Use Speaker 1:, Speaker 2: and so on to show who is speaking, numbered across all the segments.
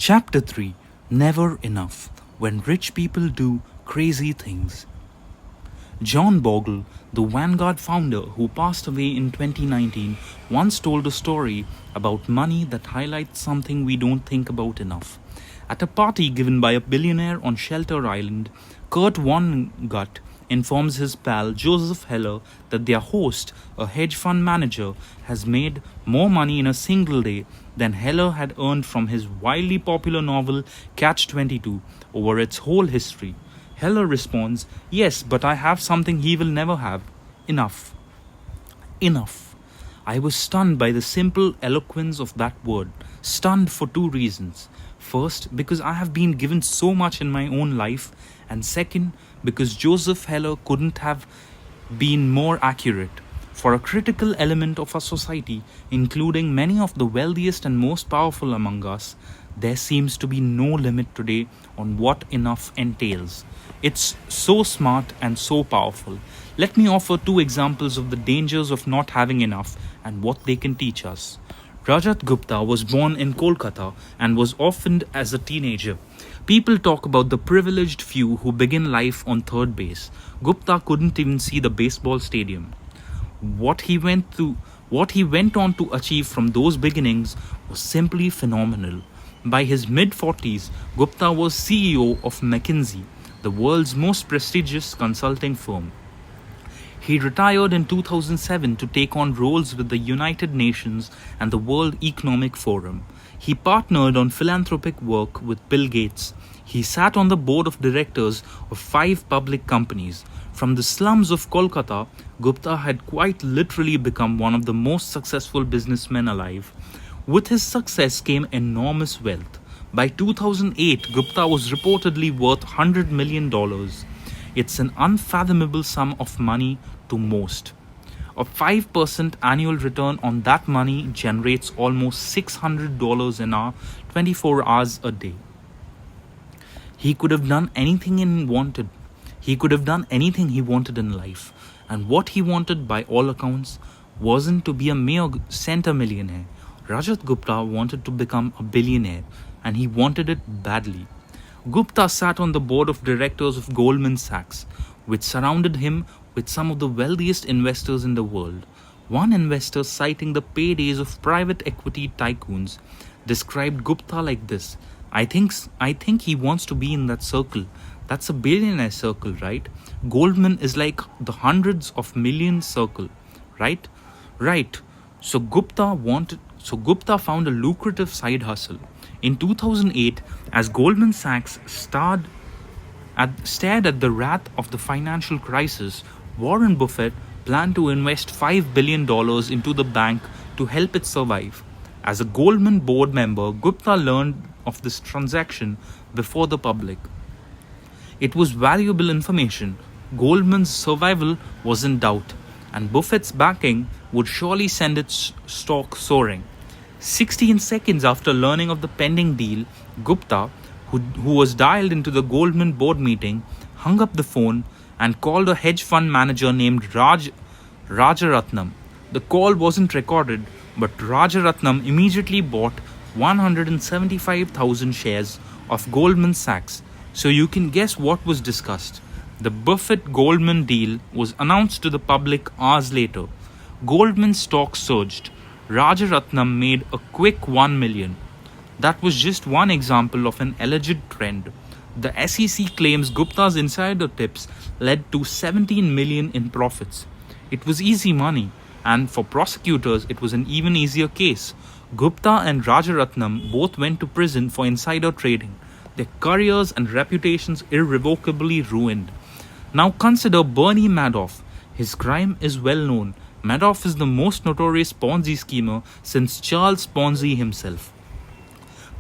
Speaker 1: Chapter 3, Never Enough, When Rich People Do Crazy Things. John Bogle, the Vanguard founder who passed away in 2019, once told a story about money that highlights something we don't think about enough. At a party given by a billionaire on Shelter Island, Kurt Vonnegut informs his pal Joseph Heller that their host, a hedge fund manager, has made more money in a single day than Heller had earned from his wildly popular novel Catch-22 over its whole history. Heller responds, "Yes, but I have something he will never have. Enough." Enough. I was stunned by the simple eloquence of that word. Stunned for two reasons. First, because I have been given so much in my own life, and second, because Joseph Heller couldn't have been more accurate. For a critical element of our society, including many of the wealthiest and most powerful among us, there seems to be no limit today on what enough entails. It's so smart and so powerful. Let me offer two examples of the dangers of not having enough and what they can teach us. Rajat Gupta was born in Kolkata and was orphaned as a teenager. People talk about the privileged few who begin life on third base. Gupta couldn't even see the baseball stadium. What he went on to achieve from those beginnings was simply phenomenal. By his mid-40s, Gupta was CEO of McKinsey, the world's most prestigious consulting firm. He retired in 2007 to take on roles with the United Nations and the World Economic Forum. He partnered on philanthropic work with Bill Gates. He sat on the board of directors of 5 public companies. From the slums of Kolkata, Gupta had quite literally become one of the most successful businessmen alive. With his success came enormous wealth. By 2008, Gupta was reportedly worth $100 million. It's an unfathomable sum of money to most. A 5% annual return on that money generates almost $600 an hour, 24 hours a day. He could have done anything he wanted. He could have done anything he wanted in life. And what he wanted, by all accounts, wasn't to be a mere centimillionaire. Rajat Gupta wanted to become a billionaire, and he wanted it badly. Gupta sat on the board of directors of Goldman Sachs, which surrounded him with some of the wealthiest investors in the world. One investor, citing the paydays of private equity tycoons, described Gupta like this: I think he wants to be in that circle. That's a billionaire circle, right? Goldman is like the hundreds of millions circle, right? Right. So Gupta found a lucrative side hustle. In 2008, as Goldman Sachs stared at the wrath of the financial crisis, Warren Buffett planned to invest $5 billion into the bank to help it survive. As a Goldman board member, Gupta learned of this transaction before the public. It was valuable information. Goldman's survival was in doubt, and Buffett's backing would surely send its stock soaring. 16 seconds after learning of the pending deal, Gupta, who was dialed into the Goldman board meeting, hung up the phone and called a hedge fund manager named Rajaratnam. The call wasn't recorded, but Rajaratnam immediately bought 175,000 shares of Goldman Sachs. So you can guess what was discussed. The Buffett-Goldman deal was announced to the public hours later. Goldman stock surged. Rajaratnam made a quick $1 million. That was just one example of an alleged trend. The SEC claims Gupta's insider tips led to $17 million in profits. It was easy money, and for prosecutors it was an even easier case. Gupta and Rajaratnam both went to prison for insider trading. Their careers and reputations irrevocably ruined. Now consider Bernie Madoff. His crime is well known. Madoff is the most notorious Ponzi schemer since Charles Ponzi himself.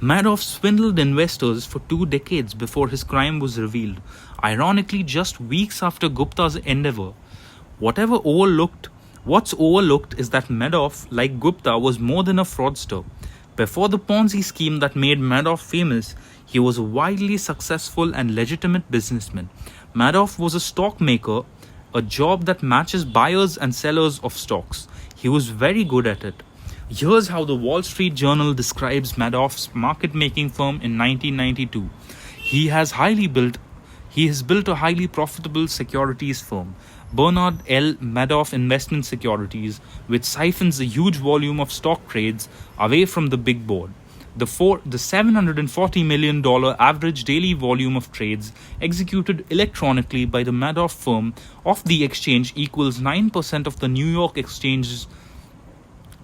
Speaker 1: Madoff swindled investors for 2 decades before his crime was revealed, ironically just weeks after Gupta's endeavor. What's overlooked is that Madoff, like Gupta, was more than a fraudster. Before the Ponzi scheme that made Madoff famous, he was a widely successful and legitimate businessman. Madoff was a stockmaker, a job that matches buyers and sellers of stocks. He was very good at it. Here's how the Wall Street Journal describes Madoff's market-making firm in 1992. He has built a highly profitable securities firm, Bernard L. Madoff Investment Securities, which siphons a huge volume of stock trades away from the big board. The $740 million average daily volume of trades executed electronically by the Madoff firm off the exchange equals 9% of the New York Exchange's.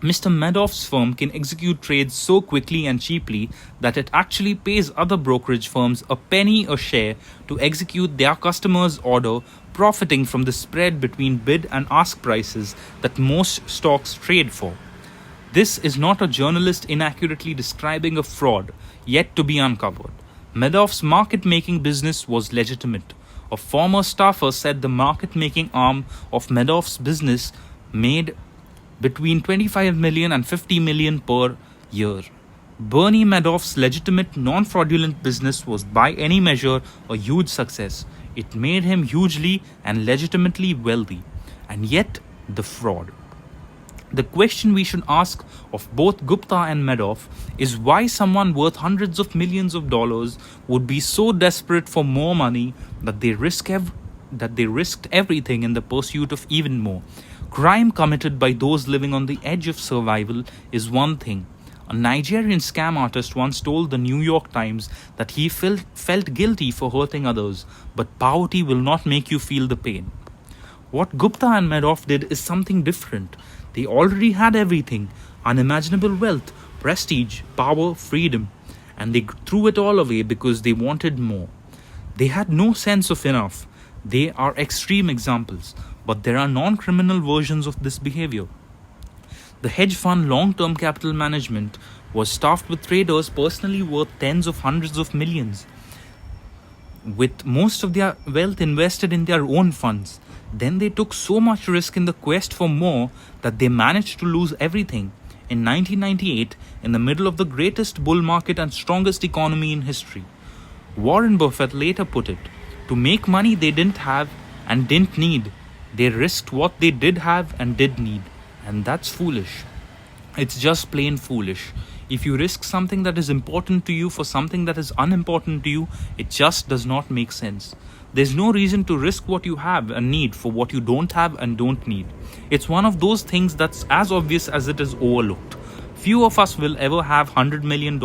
Speaker 1: Mr. Madoff's firm can execute trades so quickly and cheaply that it actually pays other brokerage firms a penny a share to execute their customers' order, profiting from the spread between bid and ask prices that most stocks trade for. This is not a journalist inaccurately describing a fraud yet to be uncovered. Madoff's market-making business was legitimate. A former staffer said the market-making arm of Madoff's business made between 25 million and 50 million per year. Bernie Madoff's legitimate, non-fraudulent business was by any measure a huge success. It made him hugely and legitimately wealthy. And yet, the fraud. The question we should ask of both Gupta and Madoff is why someone worth hundreds of millions of dollars would be so desperate for more money that they risked everything in the pursuit of even more. Crime committed by those living on the edge of survival is one thing. A Nigerian scam artist once told the New York Times that he felt guilty for hurting others, but poverty will not make you feel the pain. What Gupta and Madoff did is something different. They already had everything: unimaginable wealth, prestige, power, freedom, and they threw it all away because they wanted more. They had no sense of enough. They are extreme examples, but there are non-criminal versions of this behavior. The hedge fund long-term capital management was staffed with traders personally worth tens of hundreds of millions, with most of their wealth invested in their own funds. Then they took so much risk in the quest for more that they managed to lose everything. In 1998, in the middle of the greatest bull market and strongest economy in history, Warren Buffett later put it, to make money they didn't have and didn't need, they risked what they did have and did need. And that's foolish. It's just plain foolish. If you risk something that is important to you for something that is unimportant to you, it just does not make sense. There's no reason to risk what you have and need for what you don't have and don't need. It's one of those things that's as obvious as it is overlooked. Few of us will ever have $100 million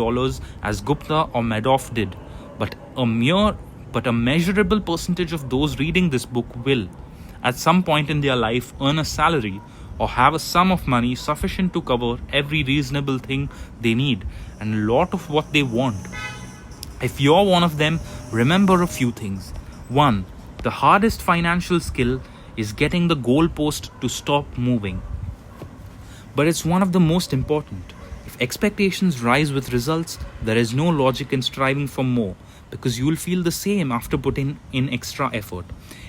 Speaker 1: as Gupta or Madoff did, but a measurable percentage of those reading this book will, at some point in their life, earn a salary or have a sum of money sufficient to cover every reasonable thing they need and a lot of what they want. If you're one of them, remember a few things. 1. The hardest financial skill is getting the goalpost to stop moving. But it's one of the most important. If expectations rise with results, there is no logic in striving for more, because you will feel the same after putting in extra effort.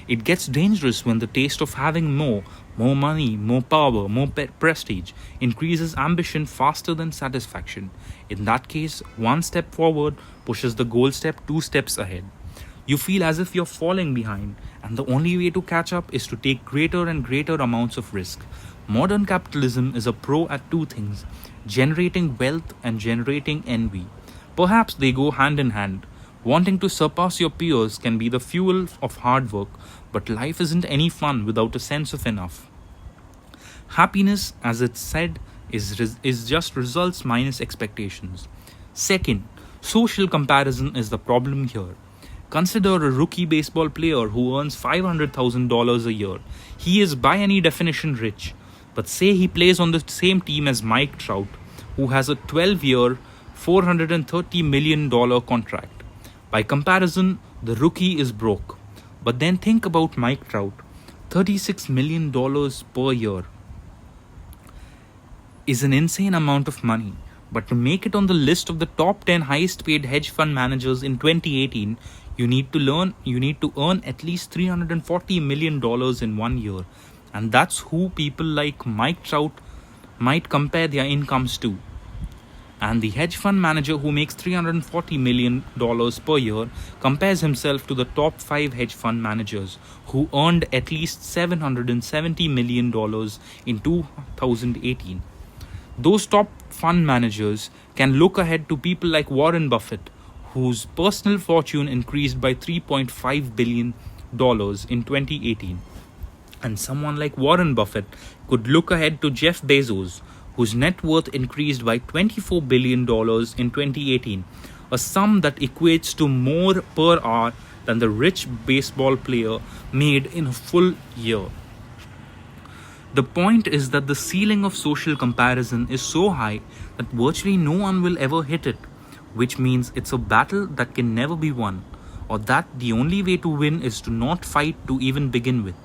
Speaker 1: It gets dangerous when the taste of having more money, more power, more prestige increases ambition faster than satisfaction. In that case, one step forward pushes the goal step 2 steps ahead. You feel as if you're falling behind, and the only way to catch up is to take greater and greater amounts of risk. Modern capitalism is a pro at 2 things: generating wealth and generating envy. Perhaps they go hand in hand. Wanting to surpass your peers can be the fuel of hard work, but life isn't any fun without a sense of enough. Happiness, as it's said, is just results minus expectations. Second, social comparison is the problem here. Consider a rookie baseball player who earns $500,000 a year. He is by any definition rich, but say he plays on the same team as Mike Trout, who has a 12-year, $430 million contract. By comparison, the rookie is broke. But then think about Mike Trout. $36 million per year is an insane amount of money. But to make it on the list of the top 10 highest paid hedge fund managers in 2018, you need to earn at least $340 million in 1 year. And that's who people like Mike Trout might compare their incomes to. And the hedge fund manager who makes $340 million per year compares himself to the top 5 hedge fund managers who earned at least $770 million in 2018. Those top fund managers can look ahead to people like Warren Buffett, whose personal fortune increased by $3.5 billion in 2018. And someone like Warren Buffett could look ahead to Jeff Bezos, whose net worth increased by $24 billion in 2018, a sum that equates to more per hour than the rich baseball player made in a full year. The point is that the ceiling of social comparison is so high that virtually no one will ever hit it, which means it's a battle that can never be won, or that the only way to win is to not fight to even begin with,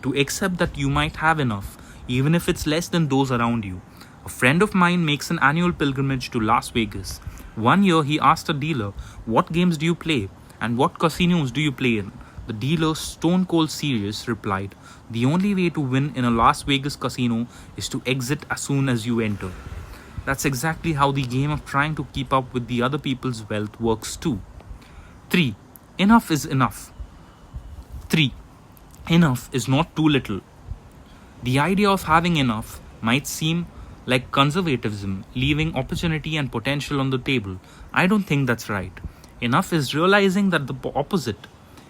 Speaker 1: to accept that you might have enough, even if it's less than those around you. A friend of mine makes an annual pilgrimage to Las Vegas. One year he asked a dealer, "What games do you play and what casinos do you play in?" The dealer, stone cold serious, replied, "The only way to win in a Las Vegas casino is to exit as soon as you enter." That's exactly how the game of trying to keep up with the other people's wealth works too. 3. Enough is enough. 3. Enough is not too little. The idea of having enough might seem like conservatism, leaving opportunity and potential on the table. I don't think that's right. Enough is realizing that the opposite,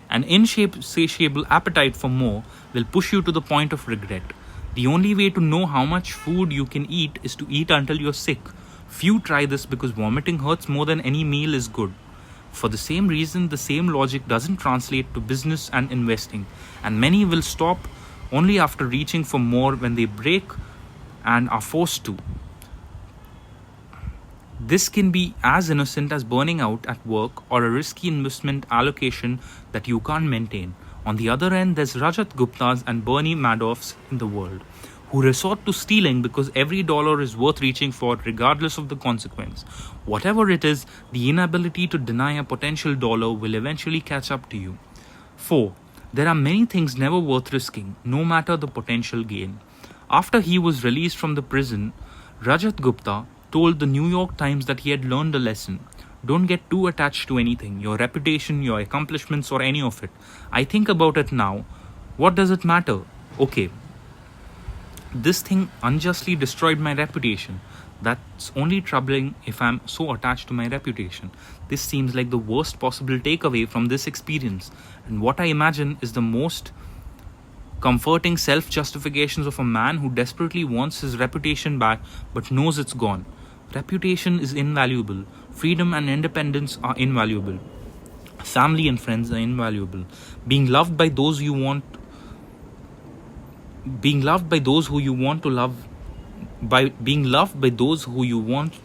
Speaker 1: an insatiable appetite for more, will push you to the point of regret. The only way to know how much food you can eat is to eat until you're sick. Few try this because vomiting hurts more than any meal is good. For the same reason, the same logic doesn't translate to business and investing, and many will stop only after reaching for more when they break and are forced to. This can be as innocent as burning out at work or a risky investment allocation that you can't maintain. On the other end, there's Rajat Guptas and Bernie Madoffs in the world, who resort to stealing because every dollar is worth reaching for regardless of the consequence. Whatever it is, the inability to deny a potential dollar will eventually catch up to you. 4. There are many things never worth risking, no matter the potential gain. After he was released from the prison, Rajat Gupta told the New York Times that he had learned a lesson. Don't get too attached to anything, your reputation, your accomplishments, or any of it. I think about it now. What does it matter? Okay, this thing unjustly destroyed my reputation. That's only troubling if I'm so attached to my reputation. This seems like the worst possible takeaway from this experience, and what I imagine is the most comforting self-justifications of a man who desperately wants his reputation back but knows it's gone. Reputation is invaluable. Freedom and independence are invaluable. Family and friends are invaluable. Being loved by those who you want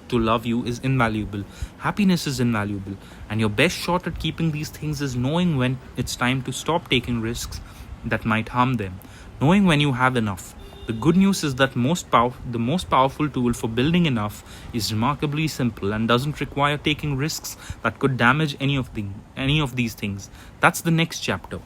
Speaker 1: to love you is invaluable. Happiness is invaluable. And your best shot at keeping these things is knowing when it's time to stop taking risks that might harm them. Knowing when you have enough. The good news is that the most powerful tool for building enough is remarkably simple and doesn't require taking risks that could damage any of these things. That's the next chapter.